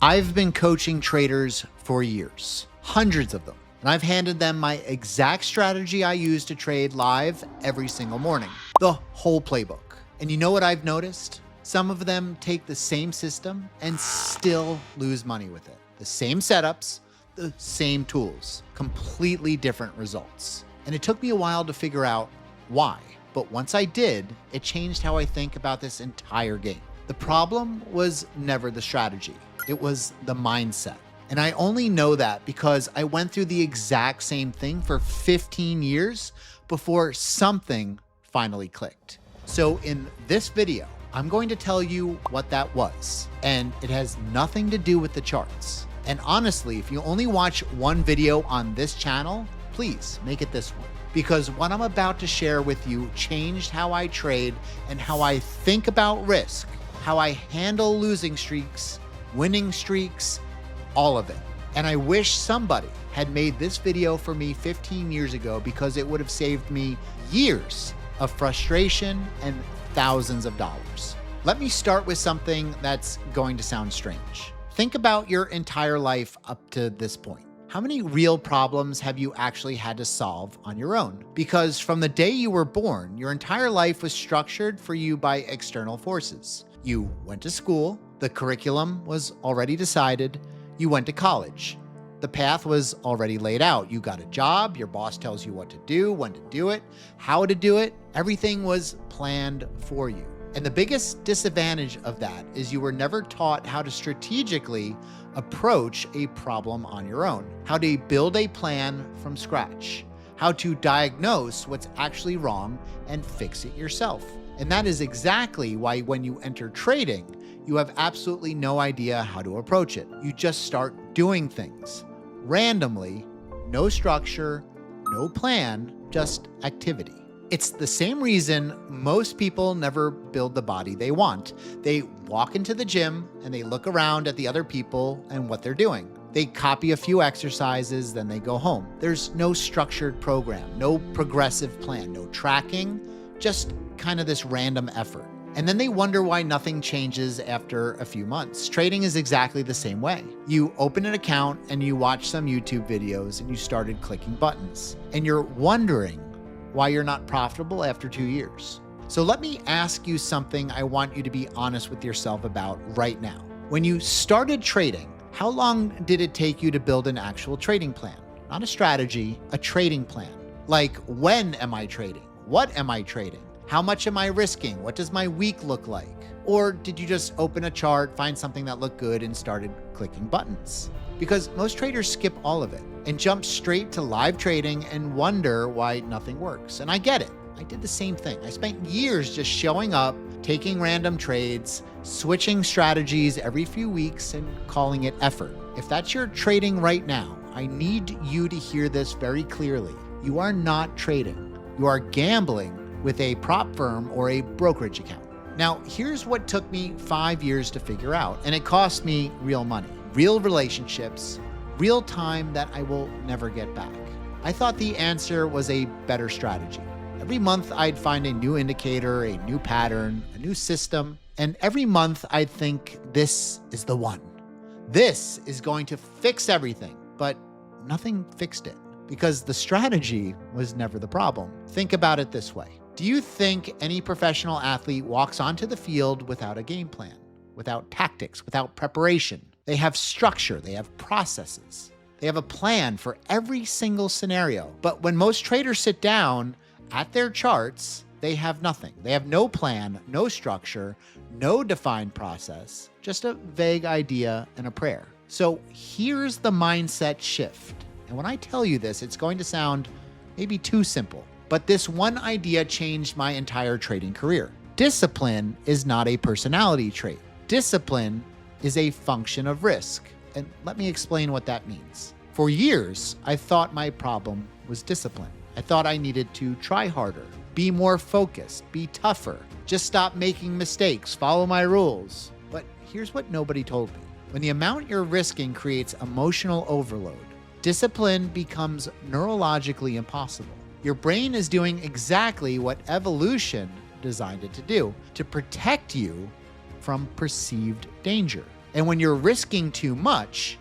I've been coaching traders for years, hundreds of them, and I've handed them my exact strategy I use to trade live every single morning, the whole playbook. And you know what I've noticed? Some of them take the same system and still lose money with it. The same setups, the same tools, completely different results. And it took me a while to figure out why. But once I did, it changed how I think about this entire game. The problem was never the strategy. It was the mindset. And I only know that because I went through the exact same thing for 15 years before something finally clicked. So in this video, I'm going to tell you what that was. And it has nothing to do with the charts. And honestly, if you only watch one video on this channel, please make it this one. Because what I'm about to share with you changed how I trade and how I think about risk, how I handle losing streaks, winning streaks, all of it. And I wish somebody had made this video for me 15 years ago because it would have saved me years of frustration and thousands of dollars. Let me start with something that's going to sound strange. Think about your entire life up to this point. How many real problems have you actually had to solve on your own? Because from the day you were born, your entire life was structured for you by external forces. You went to school, the curriculum was already decided, you went to college. The path was already laid out. You got a job, your boss tells you what to do, when to do it, how to do it. Everything was planned for you. And the biggest disadvantage of that is you were never taught how to strategically approach a problem on your own, how to build a plan from scratch, how to diagnose what's actually wrong and fix it yourself. And that is exactly why when you enter trading, you have absolutely no idea how to approach it. You just start doing things randomly, no structure, no plan, just activity. It's the same reason most people never build the body they want. They walk into the gym and they look around at the other people and what they're doing. They copy a few exercises, then they go home. There's no structured program, no progressive plan, no tracking, just kind of this random effort. And then they wonder why nothing changes after a few months. Trading is exactly the same way. You open an account and you watch some YouTube videos and you started clicking buttons. And you're wondering why you're not profitable after 2 years. So let me ask you something I want you to be honest with yourself about right now. When you started trading, how long did it take you to build an actual trading plan? Not a strategy, a trading plan. Like, when am I trading? What am I trading? How much am I risking? What does my week look like? Or did you just open a chart, find something that looked good, and started clicking buttons? Because most traders skip all of it and jump straight to live trading and wonder why nothing works. And I get it. I did the same thing. I spent years just showing up, taking random trades, switching strategies every few weeks, and calling it effort. If that's your trading right now, I need you to hear this very clearly. You are not trading. You are gambling with a prop firm or a brokerage account. Now, here's what took me 5 years to figure out, and it cost me real money, real relationships, real time that I will never get back. I thought the answer was a better strategy. Every month I'd find a new indicator, a new pattern, a new system, and every month I'd think, this is the one. This is going to fix everything, but nothing fixed it because the strategy was never the problem. Think about it this way. Do you think any professional athlete walks onto the field without a game plan, without tactics, without preparation? They have structure, they have processes, they have a plan for every single scenario. But when most traders sit down at their charts, they have nothing. They have no plan, no structure, no defined process, just a vague idea and a prayer. So here's the mindset shift. And when I tell you this, it's going to sound maybe too simple. But this one idea changed my entire trading career. Discipline is not a personality trait. Discipline is a function of risk. And let me explain what that means. For years, I thought my problem was discipline. I thought I needed to try harder, be more focused, be tougher, just stop making mistakes, follow my rules. But here's what nobody told me. When the amount you're risking creates emotional overload, discipline becomes neurologically impossible. Your brain is doing exactly what evolution designed it to do, to protect you from perceived danger. And when you're risking too much,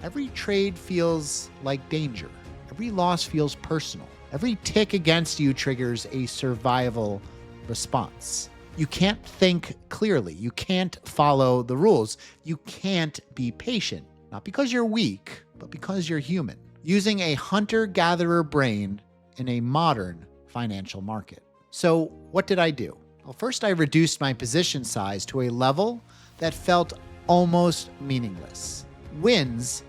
every trade feels like danger. Every loss feels personal. Every tick against you triggers a survival response. You can't think clearly. You can't follow the rules. You can't be patient. Not because you're weak, but because you're human. Using a hunter-gatherer brain in a modern financial market. So what did I do? Well, first I reduced my position size to a level that felt almost meaningless. Wins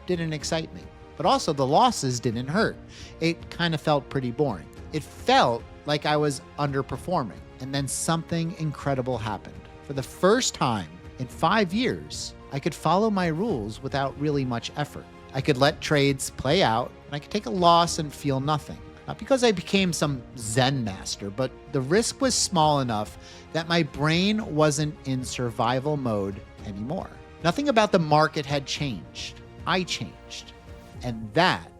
didn't excite me, but also the losses didn't hurt. It kind of felt pretty boring. It felt like I was underperforming. And then something incredible happened. For the first time in 5 years, I could follow my rules without really much effort. I could let trades play out, and I could take a loss and feel nothing. Not because I became some Zen master, but the risk was small enough that my brain wasn't in survival mode anymore. Nothing about the market had changed. I changed. And that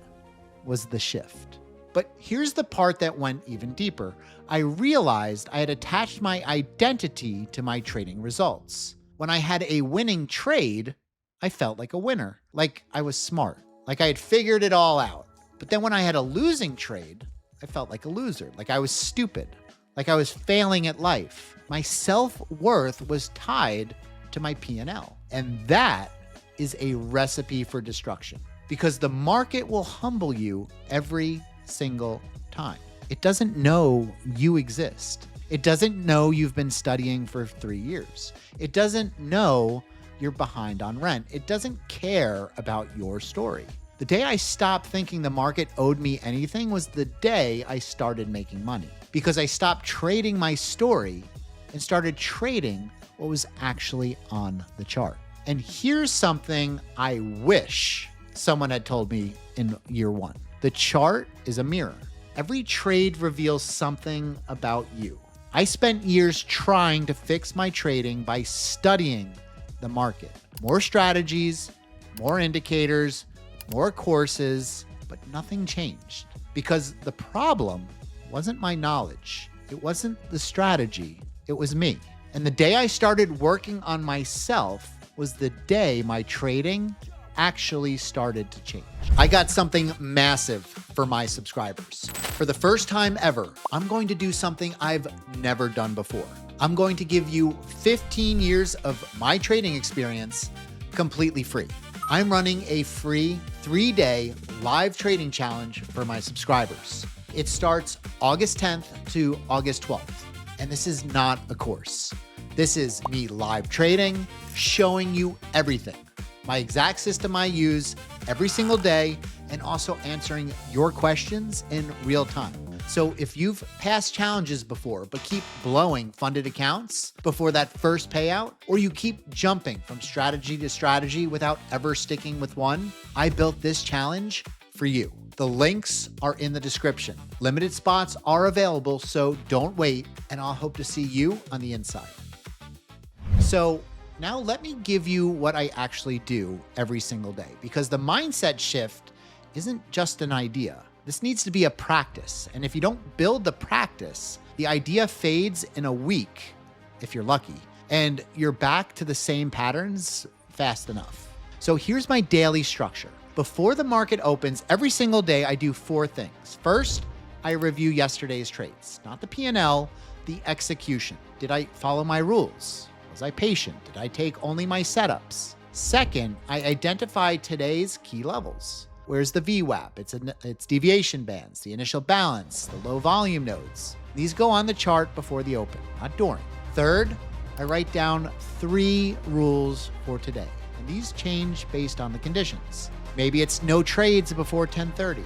was the shift. But here's the part that went even deeper. I realized I had attached my identity to my trading results. When I had a winning trade, I felt like a winner, like I was smart, like I had figured it all out. But then when I had a losing trade, I felt like a loser, like I was stupid, like I was failing at life. My self-worth was tied to my P&L. And that is a recipe for destruction, because the market will humble you every single time. It doesn't know you exist. It doesn't know you've been studying for 3 years. It doesn't know you're behind on rent. It doesn't care about your story. The day I stopped thinking the market owed me anything was the day I started making money, because I stopped trading my story and started trading what was actually on the chart. And here's something I wish someone had told me in year one. The chart is a mirror. Every trade reveals something about you. I spent years trying to fix my trading by studying the market. More strategies, more indicators, more courses, but nothing changed. Because the problem wasn't my knowledge. It wasn't the strategy. It was me. And the day I started working on myself was the day my trading actually started to change. I got something massive for my subscribers. For the first time ever, I'm going to do something I've never done before. I'm going to give you 15 years of my trading experience completely free. I'm running a free 3-day live trading challenge for my subscribers. It starts August 10th to August 12th. And this is not a course. This is me live trading, showing you everything. My exact system I use every single day, and also answering your questions in real time. So if you've passed challenges before, but keep blowing funded accounts before that first payout, or you keep jumping from strategy to strategy without ever sticking with one, I built this challenge for you. The links are in the description. Limited spots are available, so don't wait, and I'll hope to see you on the inside. So now let me give you what I actually do every single day, because the mindset shift isn't just an idea. This needs to be a practice. And if you don't build the practice, the idea fades in a week, if you're lucky, and you're back to the same patterns fast enough. So here's my daily structure. Before the market opens every single day, I do 4 things. First, I review yesterday's trades, not the P&L, the execution. Did I follow my rules? Was I patient? Did I take only my setups? Second, I identify today's key levels. Where's the VWAP? It's deviation bands, the initial balance, the low volume nodes. These go on the chart before the open, not during. Third, I write down 3 rules for today, and these change based on the conditions. Maybe it's no trades before 10:30.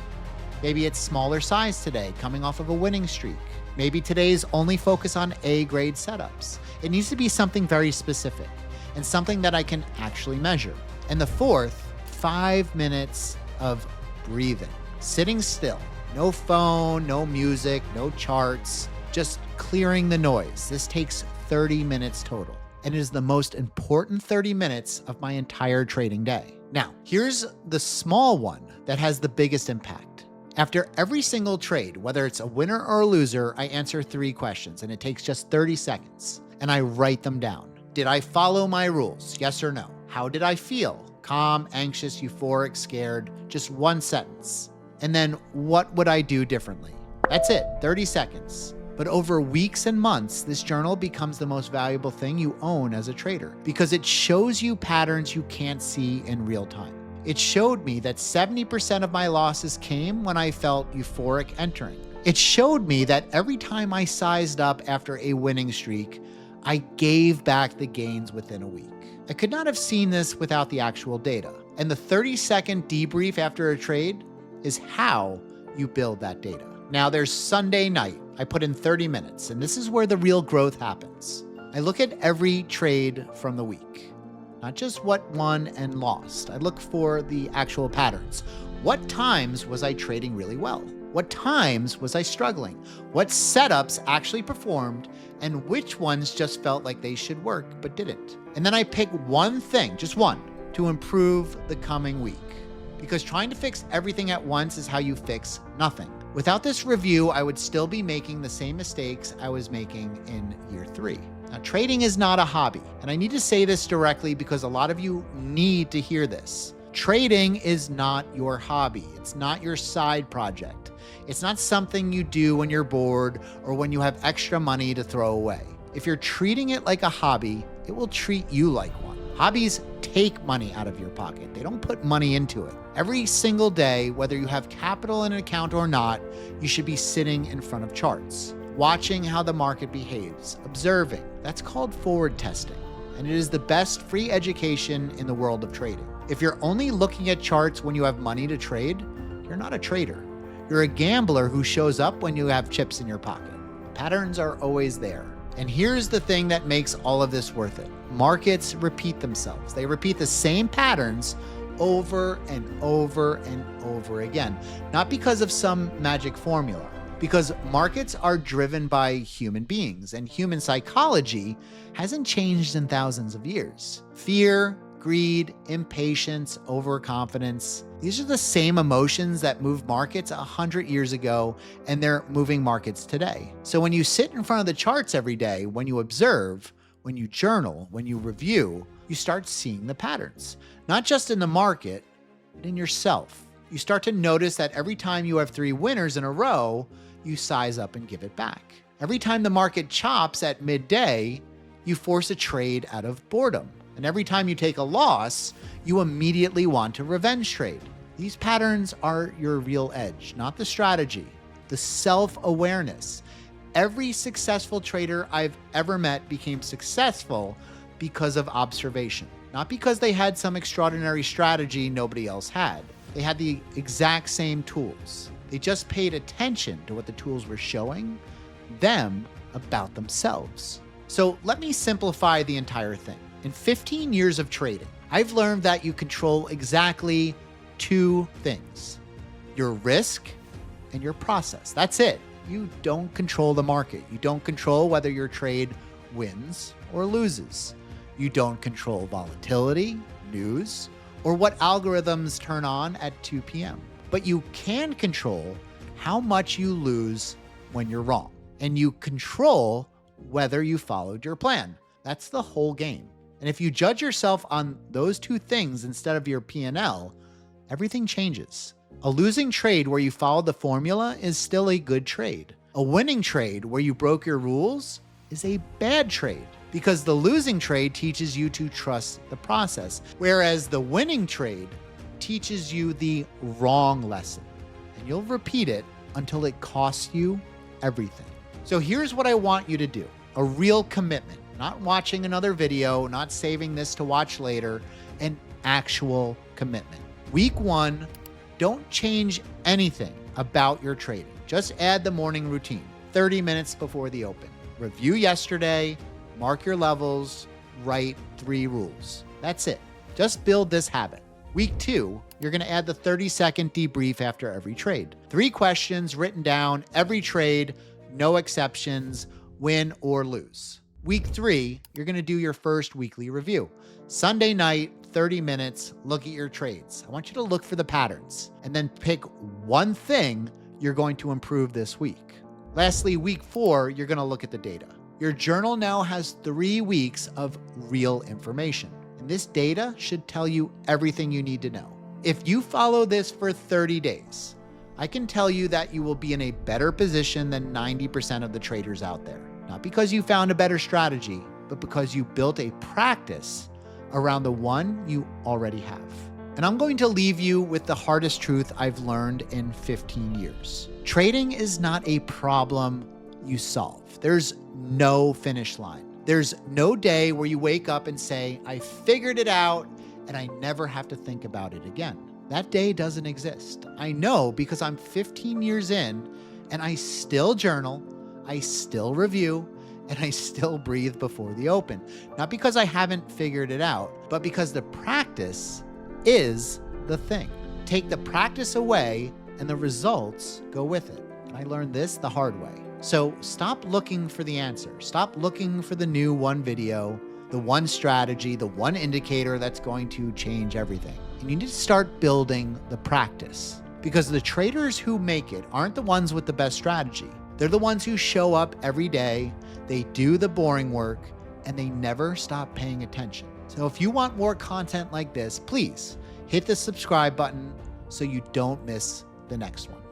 Maybe it's smaller size today, coming off of a winning streak. Maybe today's only focus on A-grade setups. It needs to be something very specific and something that I can actually measure. And the fourth, 5 minutes of breathing, sitting still, no phone, no music, no charts, just clearing the noise. This takes 30 minutes total, and it is the most important 30 minutes of my entire trading day. Now, here's the small one that has the biggest impact. After every single trade, whether it's a winner or a loser, I answer 3 questions, and it takes just 30 seconds, and I write them down. Did I follow my rules? Yes or no? How did I feel? Calm, anxious, euphoric, scared. Just one sentence. And then what would I do differently? That's it, 30 seconds. But over weeks and months, this journal becomes the most valuable thing you own as a trader because it shows you patterns you can't see in real time. It showed me that 70% of my losses came when I felt euphoric entering. It showed me that every time I sized up after a winning streak, I gave back the gains within a week. I could not have seen this without the actual data. And the 30-second debrief after a trade is how you build that data. Now there's Sunday night. I put in 30 minutes, and this is where the real growth happens. I look at every trade from the week, not just what won and lost. I look for the actual patterns. What times was I trading really well? What times was I struggling? What setups actually performed and which ones just felt like they should work but didn't? And then I pick one thing, just one, to improve the coming week. Because trying to fix everything at once is how you fix nothing. Without this review, I would still be making the same mistakes I was making in year 3. Now, trading is not a hobby, and I need to say this directly because a lot of you need to hear this. Trading is not your hobby. It's not your side project. It's not something you do when you're bored or when you have extra money to throw away. If you're treating it like a hobby, it will treat you like one. Hobbies take money out of your pocket. They don't put money into it. Every single day, whether you have capital in an account or not, you should be sitting in front of charts, watching how the market behaves, observing. That's called forward testing, and it is the best free education in the world of trading. If you're only looking at charts when you have money to trade, you're not a trader. You're a gambler who shows up when you have chips in your pocket. Patterns are always there. And here's the thing that makes all of this worth it. Markets repeat themselves. They repeat the same patterns over and over and over again. Not because of some magic formula, because markets are driven by human beings, and human psychology hasn't changed in thousands of years. Fear, greed, impatience, overconfidence. These are the same emotions that moved markets 100 years ago, and they're moving markets today. So when you sit in front of the charts every day, when you observe, when you journal, when you review, you start seeing the patterns, not just in the market, but in yourself. You start to notice that every time you have 3 winners in a row, you size up and give it back. Every time the market chops at midday, you force a trade out of boredom. And every time you take a loss, you immediately want to revenge trade. These patterns are your real edge, not the strategy, the self-awareness. Every successful trader I've ever met became successful because of observation, not because they had some extraordinary strategy nobody else had. They had the exact same tools. They just paid attention to what the tools were showing them about themselves. So let me simplify the entire thing. In 15 years of trading, I've learned that you control exactly 2 things: your risk and your process. That's it. You don't control the market. You don't control whether your trade wins or loses. You don't control volatility, news, or what algorithms turn on at 2 p.m. But you can control how much you lose when you're wrong. And you control whether you followed your plan. That's the whole game. And if you judge yourself on those 2 things instead of your P&L, everything changes. A losing trade where you followed the formula is still a good trade. A winning trade where you broke your rules is a bad trade, because the losing trade teaches you to trust the process, whereas the winning trade teaches you the wrong lesson. And you'll repeat it until it costs you everything. So here's what I want you to do. A real commitment. Not watching another video, not saving this to watch later, an actual commitment. Week 1, don't change anything about your trading. Just add the morning routine, 30 minutes before the open. Review yesterday, mark your levels, write 3 rules. That's it. Just build this habit. Week 2, you're going to add the 30-second debrief after every trade. 3 questions written down, every trade, no exceptions, win or lose. Week 3, you're going to do your first weekly review. Sunday night, 30 minutes, look at your trades. I want you to look for the patterns and then pick one thing you're going to improve this week. Lastly, week 4, you're going to look at the data. Your journal now has 3 weeks of real information. And This data should tell you everything you need to know. If you follow this for 30 days, I can tell you that you will be in a better position than 90% of the traders out there. Not because you found a better strategy, but because you built a practice around the one you already have. And I'm going to leave you with the hardest truth I've learned in 15 years. Trading is not a problem you solve. There's no finish line. There's no day where you wake up and say, I figured it out and I never have to think about it again. That day doesn't exist. I know because I'm 15 years in and I still journal, I still review, and I still breathe before the open. Not because I haven't figured it out, but because the practice is the thing. Take the practice away and the results go with it. And I learned this the hard way. So stop looking for the answer. Stop looking for the new one video, the one strategy, the one indicator that's going to change everything. And you need to start building the practice, because the traders who make it aren't the ones with the best strategy. They're the ones who show up every day, they do the boring work, and they never stop paying attention. So if you want more content like this, please hit the subscribe button so you don't miss the next one.